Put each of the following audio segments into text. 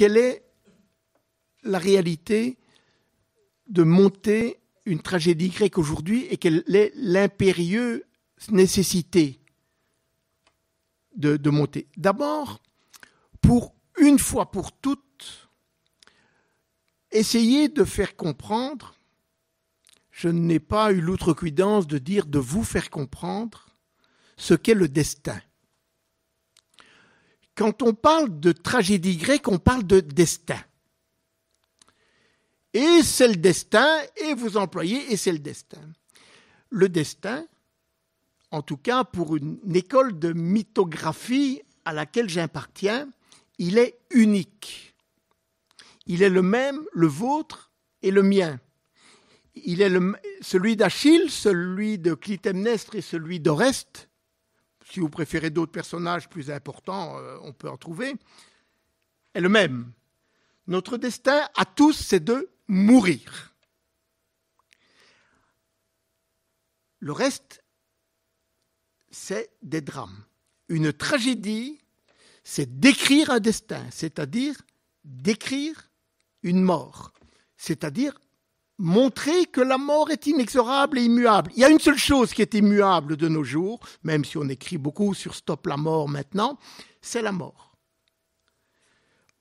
quelle est la réalité de monter une tragédie grecque aujourd'hui et quelle est l'impérieuse nécessité de monter. D'abord, pour une fois pour toutes, essayer de faire comprendre, je n'ai pas eu l'outrecuidance de dire de vous faire comprendre ce qu'est le destin. Quand on parle de tragédie grecque, on parle de destin. Et c'est le destin, et vous employez, et c'est le destin. Le destin, en tout cas pour une école de mythographie à laquelle j'appartiens, il est unique. Il est le même, le vôtre et le mien. Il est celui d'Achille, celui de Clytemnestre et celui d'Oreste. Si vous préférez d'autres personnages plus importants, on peut en trouver. Est le même. Notre destin à tous, c'est de mourir. Le reste, c'est des drames. Une tragédie, c'est d'écrire un destin, c'est-à-dire d'écrire une mort, c'est-à-dire montrer que la mort est inexorable et immuable. Il y a une seule chose qui est immuable de nos jours, même si on écrit beaucoup sur Stop la mort maintenant, c'est la mort.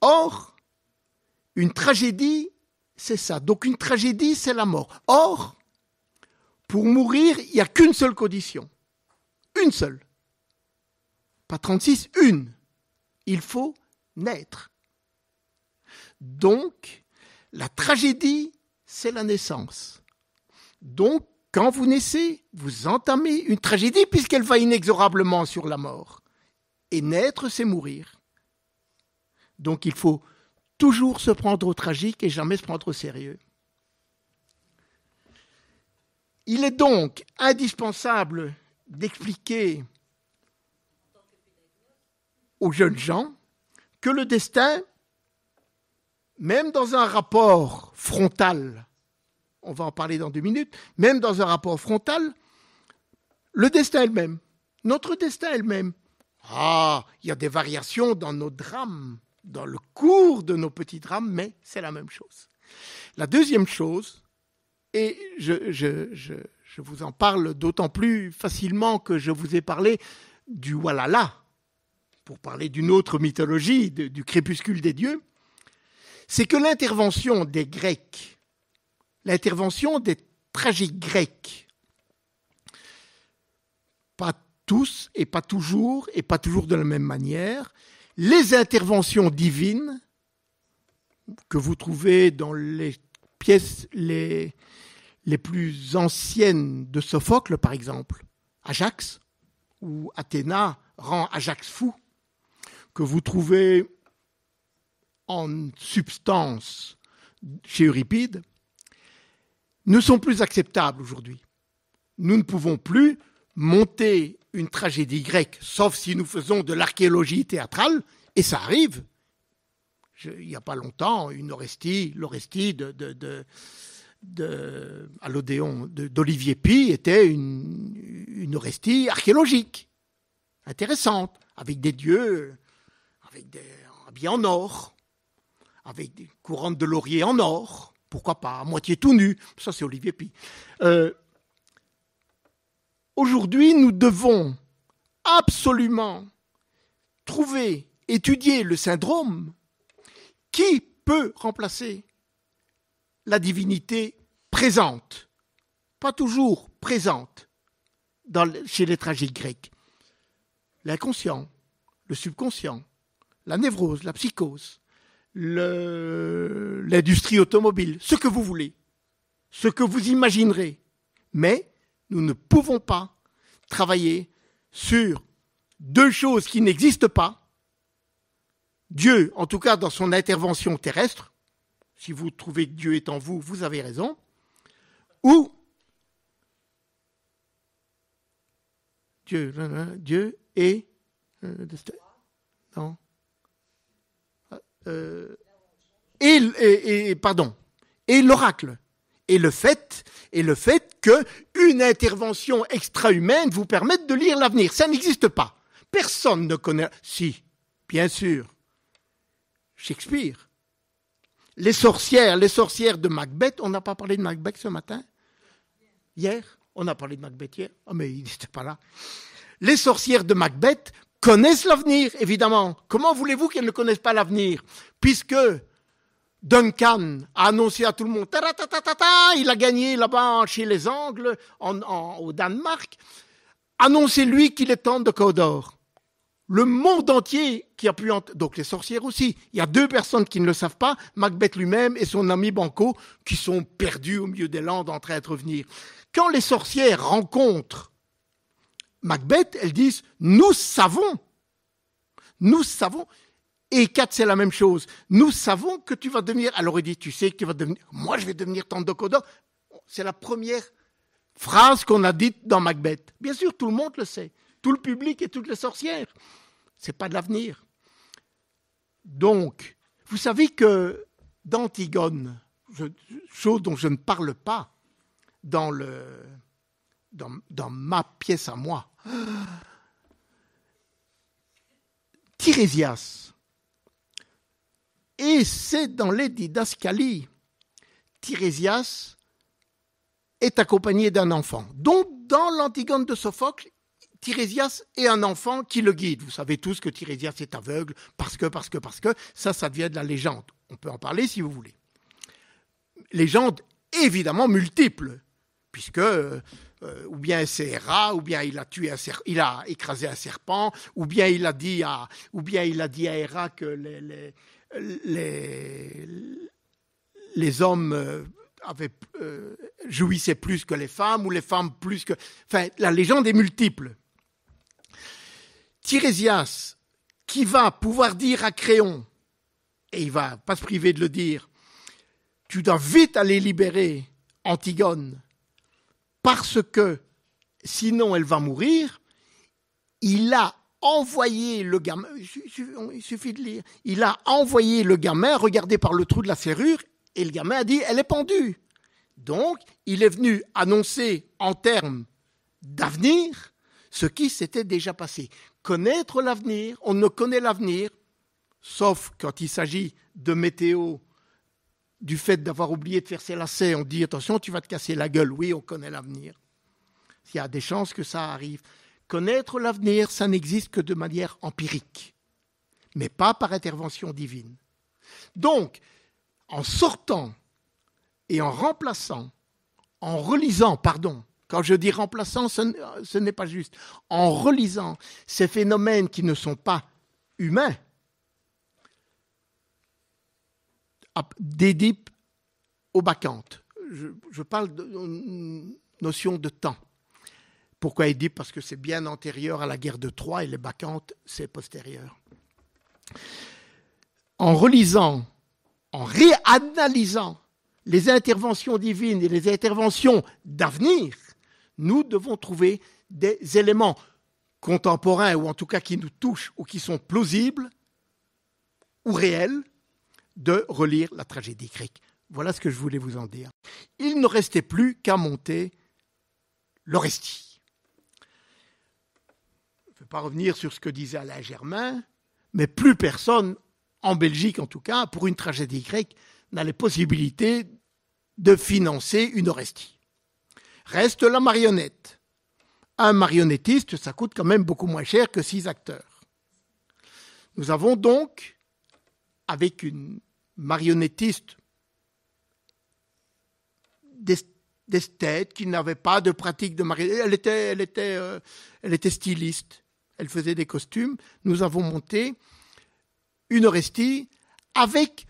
Or, une tragédie, c'est ça. Donc une tragédie, c'est la mort. Or, pour mourir, il n'y a qu'une seule condition. Une seule. Pas 36, une. Il faut naître. Donc, la tragédie, c'est la naissance. Donc, quand vous naissez, vous entamez une tragédie puisqu'elle va inexorablement sur la mort. Et naître, c'est mourir. Donc, il faut toujours se prendre au tragique et jamais se prendre au sérieux. Il est donc indispensable d'expliquer aux jeunes gens que le destin, même dans un rapport frontal, on va en parler dans 2 minutes, même dans un rapport frontal, le destin est le même. Notre destin est le même. Ah, il y a des variations dans nos drames, dans le cours de nos petits drames, mais c'est la même chose. La deuxième chose, et je vous en parle d'autant plus facilement que je vous ai parlé du Walhalla, pour parler d'une autre mythologie, du crépuscule des dieux, c'est que l'intervention des Grecs, l'intervention des tragiques grecs, pas tous et pas toujours de la même manière, les interventions divines que vous trouvez dans les pièces les plus anciennes de Sophocle, par exemple, Ajax, où Athéna rend Ajax fou, que vous trouvez en substance chez Euripide, ne sont plus acceptables aujourd'hui. Nous ne pouvons plus monter une tragédie grecque, sauf si nous faisons de l'archéologie théâtrale, et ça arrive. Il n'y a pas longtemps, l'Orestie à l'Odéon d'Olivier Py était une Orestie archéologique, intéressante, avec des dieux habillés en or, avec des couronnes de laurier en or, pourquoi pas, à moitié tout nu, ça c'est Olivier Py. Aujourd'hui, nous devons absolument étudier le syndrome qui peut remplacer la divinité présente, pas toujours présente chez les tragiques grecs. L'inconscient, le subconscient, la névrose, la psychose, l'industrie automobile, ce que vous voulez, ce que vous imaginerez. Mais nous ne pouvons pas travailler sur 2 choses qui n'existent pas. Dieu, en tout cas dans son intervention terrestre, si vous trouvez que Dieu est en vous, vous avez raison, ou Dieu et non. Et l'oracle. Et le fait qu'une intervention extra-humaine vous permette de lire l'avenir. Ça n'existe pas. Personne ne connaît. Si, bien sûr. Shakespeare. Les sorcières de Macbeth, on n'a pas parlé de Macbeth ce matin? Hier? On a parlé de Macbeth hier? Oh, mais il n'était pas là. Les sorcières de Macbeth connaissent l'avenir, évidemment. Comment voulez-vous qu'elles ne connaissent pas l'avenir? Puisque Duncan a annoncé à tout le monde, il a gagné là-bas chez les Angles, au Danemark. Annoncez-lui qu'il est temps de Cawdor. Le monde entier qui a pu... Donc les sorcières aussi. Il y a 2 personnes qui ne le savent pas, Macbeth lui-même et son ami Banquo, qui sont perdus au milieu des Landes en train de revenir. Quand les sorcières rencontrent Macbeth, elles disent « Nous savons ». Et Kat, c'est la même chose. Nous savons que tu vas devenir... Alors il dit « Tu sais que tu vas devenir... Moi, je vais devenir tante de Cawdor ». C'est la première phrase qu'on a dite dans Macbeth. Bien sûr, tout le monde le sait. Tout le public et toutes les sorcières. C'est pas de l'avenir. Donc, vous savez que d'Antigone, chose dont je ne parle pas dans ma pièce à moi, Tirésias, et c'est dans les Didascalies, Tirésias est accompagné d'un enfant. Donc, dans l'Antigone de Sophocle, Tirésias est un enfant qui le guide. Vous savez tous que Tirésias est aveugle parce que, ça devient de la légende. On peut en parler si vous voulez. Légende évidemment multiple, puisque ou bien c'est Héra, ou bien il a écrasé un serpent, ou bien il a dit à Héra que les hommes jouissaient plus que les femmes, ou les femmes plus que... Enfin, la légende est multiple. Tirésias, qui va pouvoir dire à Créon, et il ne va pas se priver de le dire, tu dois vite aller libérer Antigone, parce que sinon elle va mourir, il a envoyé le gamin, il suffit de lire, il a envoyé le gamin regarder par le trou de la serrure, et le gamin a dit, elle est pendue. Donc, il est venu annoncer en termes d'avenir ce qui s'était déjà passé. Connaître l'avenir, on ne connaît l'avenir, sauf quand il s'agit de météo, du fait d'avoir oublié de faire ses lacets, on dit attention, tu vas te casser la gueule. Oui, on connaît l'avenir. Il y a des chances que ça arrive. Connaître l'avenir, ça n'existe que de manière empirique, mais pas par intervention divine. Donc, en sortant et en relisant, quand je dis remplaçant, ce n'est pas juste, en relisant ces phénomènes qui ne sont pas humains, d'Édipe aux Bacchantes. Je parle de notion de temps. Pourquoi Édipe? Parce que c'est bien antérieur à la guerre de Troie et les Bacchantes, c'est postérieur. En relisant, en réanalysant les interventions divines et les interventions d'avenir, nous devons trouver des éléments contemporains, ou en tout cas qui nous touchent, ou qui sont plausibles, ou réels, de relire la tragédie grecque. Voilà ce que je voulais vous en dire. Il ne restait plus qu'à monter l'Orestie. Je ne vais pas revenir sur ce que disait Alain Germain, mais plus personne, en Belgique en tout cas, pour une tragédie grecque, n'a les possibilités de financer une Orestie. Reste la marionnette. Un marionnettiste, ça coûte quand même beaucoup moins cher que 6 acteurs. Nous avons donc, avec une marionnettiste d'esthète qui n'avait pas de pratique de marionnette, elle était styliste, elle faisait des costumes. Nous avons monté une Orestie avec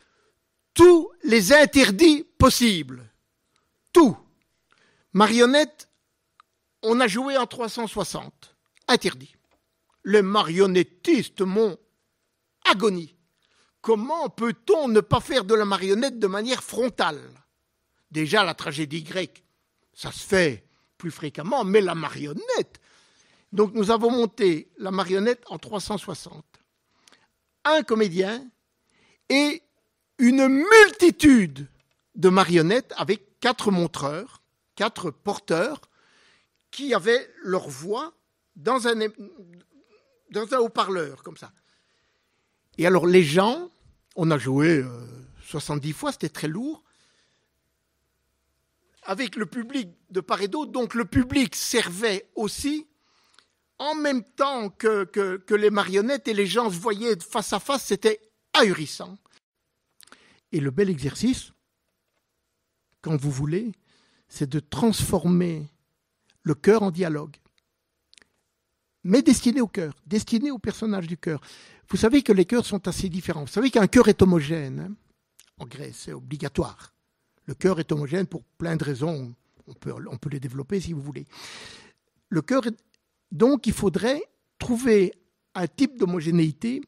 tous les interdits possibles. Tout. Marionnette, on a joué en 360. Interdit. Les marionnettistes m'ont agonie. Comment peut-on ne pas faire de la marionnette de manière frontale? Déjà, la tragédie grecque, ça se fait plus fréquemment, mais la marionnette. Donc, nous avons monté la marionnette en 360. Un comédien et une multitude de marionnettes avec 4 montreurs, 4 porteurs, qui avaient leur voix dans un haut-parleur, comme ça. Et alors, les gens On a joué 70 fois, c'était très lourd. Avec le public de part et d'autre, donc le public servait aussi en même temps que les marionnettes et les gens se voyaient face à face, c'était ahurissant. Et le bel exercice, quand vous voulez, c'est de transformer le cœur en dialogue. Mais destiné au cœur, destiné au personnage du cœur. Vous savez que les cœurs sont assez différents. Vous savez qu'un cœur est homogène. Hein. En Grèce, c'est obligatoire. Le cœur est homogène pour plein de raisons. On peut les développer si vous voulez. Le cœur, donc, il faudrait trouver un type d'homogénéité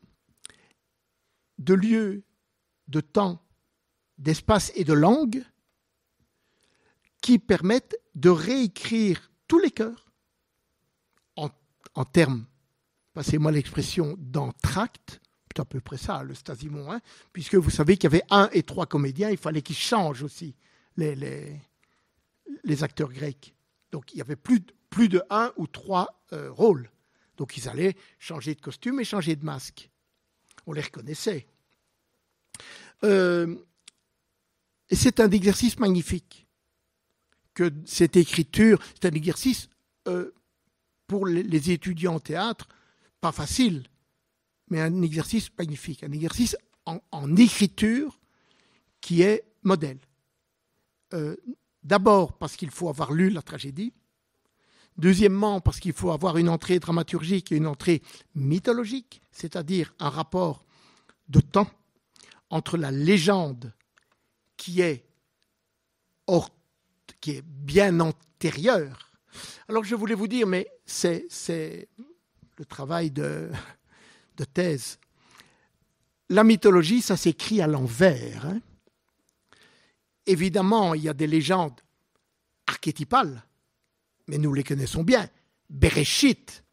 de lieu, de temps, d'espace et de langue qui permettent de réécrire tous les cœurs en termes, passez-moi l'expression, d'entracte. C'est à peu près ça, le Stasimon, hein, puisque vous savez qu'il y avait 1 et 3 comédiens, il fallait qu'ils changent aussi les acteurs grecs. Donc il y avait plus de 1 ou 3 rôles. Donc ils allaient changer de costume et changer de masque. On les reconnaissait. Et c'est un exercice magnifique. Que cette écriture, c'est un exercice pour les étudiants en théâtre, pas facile, mais un exercice magnifique, un exercice en écriture qui est modèle. D'abord parce qu'il faut avoir lu la tragédie, deuxièmement parce qu'il faut avoir une entrée dramaturgique et une entrée mythologique, c'est-à-dire un rapport de temps entre la légende qui est bien antérieure. Alors je voulais vous dire, mais c'est le travail de thèse. La mythologie, ça s'écrit à l'envers. Hein. Évidemment, il y a des légendes archétypales, mais nous les connaissons bien. Bereshit,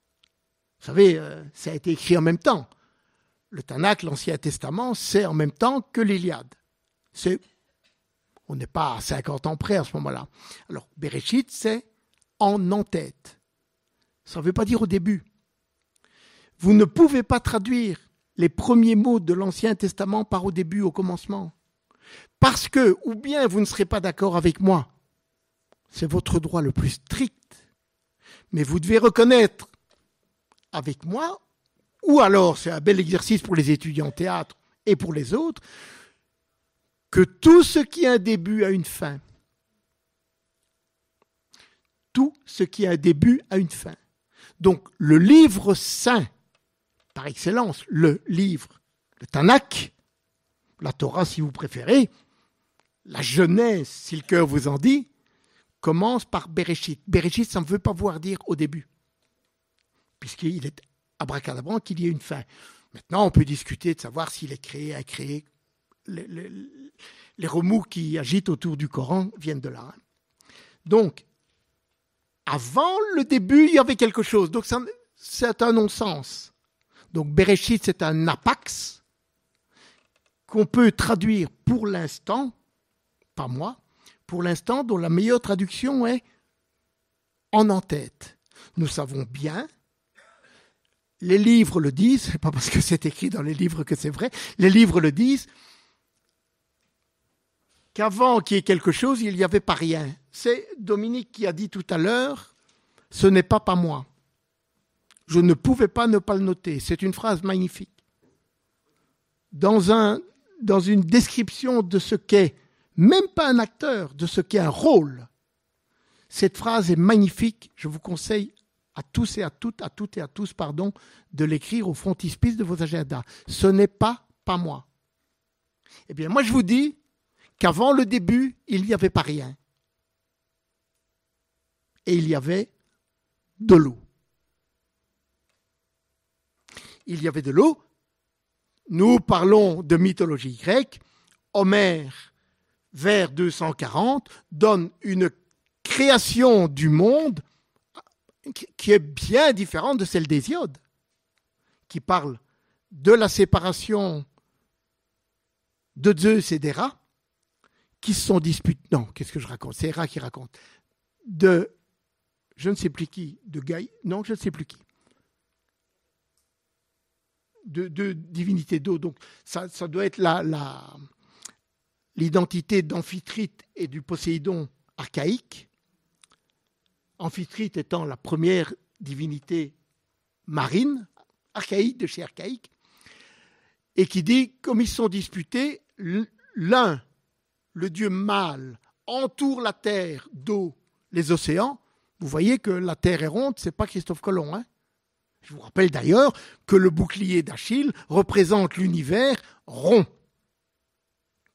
vous savez, ça a été écrit en même temps. Le Tanakh, l'Ancien Testament, c'est en même temps que l'Iliade. On n'est pas à 50 ans près à ce moment-là. Alors, Bereshit, c'est en tête. Ça ne veut pas dire au début. Vous ne pouvez pas traduire les premiers mots de l'Ancien Testament par au début, au commencement. Parce que, ou bien vous ne serez pas d'accord avec moi, c'est votre droit le plus strict, mais vous devez reconnaître avec moi, ou alors c'est un bel exercice pour les étudiants en théâtre et pour les autres, que tout ce qui a un début a une fin. Tout ce qui a un début a une fin. Donc le livre saint, par excellence, le Tanakh, la Torah si vous préférez, la Genèse si le cœur vous en dit, commence par Bereshit. Bereshit, ça ne veut pas vouloir dire au début, puisqu'il est abracadabrant qu'il y ait une fin. Maintenant, on peut discuter de savoir s'il est créé, incréé. Les remous qui agitent autour du Coran viennent de là. Donc, avant le début, il y avait quelque chose. Donc, c'est un non-sens. Donc, Bereshit, c'est un apax qu'on peut traduire pour l'instant, pas moi, pour l'instant, dont la meilleure traduction est en tête. Nous savons bien, les livres le disent, c'est pas parce que c'est écrit dans les livres que c'est vrai, les livres le disent, qu'avant qu'il y ait quelque chose, il n'y avait pas rien. C'est Dominique qui a dit tout à l'heure, ce n'est pas moi. Je ne pouvais pas ne pas le noter. C'est une phrase magnifique. Dans une description de ce qu'est, même pas un acteur, de ce qu'est un rôle, cette phrase est magnifique. Je vous conseille à tous et à toutes et à tous, de l'écrire au frontispice de vos agendas. Ce n'est pas moi. Eh bien, moi, je vous dis qu'avant le début, il n'y avait pas rien. Et il y avait de l'eau. Il y avait de l'eau. Nous parlons de mythologie grecque. Homère, vers 240, donne une création du monde qui est bien différente de celle d'Hésiode, qui parle de la séparation de Zeus et d'Héra, qui se sont disputés. Non, qu'est-ce que je raconte? C'est Héra qui raconte. De je ne sais plus qui, de Gaïa, non, je ne sais plus qui. deux divinités d'eau. Donc ça doit être l'identité d'Amphitrite et du Poséidon archaïque. Amphitrite étant la première divinité marine, archaïque de chez archaïque, et qui dit, comme ils sont disputés, l'un, le dieu mâle, entoure la terre d'eau, les océans. Vous voyez que la terre est ronde, c'est pas Christophe Colomb. Hein. Je vous rappelle d'ailleurs que le bouclier d'Achille représente l'univers rond,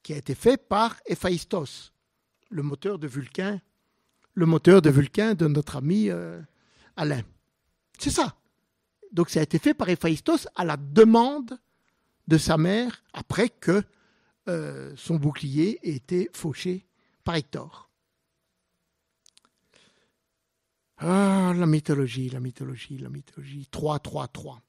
qui a été fait par Héphaïstos, le moteur de Vulcain de notre ami Alain. C'est ça. Donc ça a été fait par Héphaïstos à la demande de sa mère après que son bouclier ait été fauché par Hector. Ah, la mythologie. 3, 3, 3.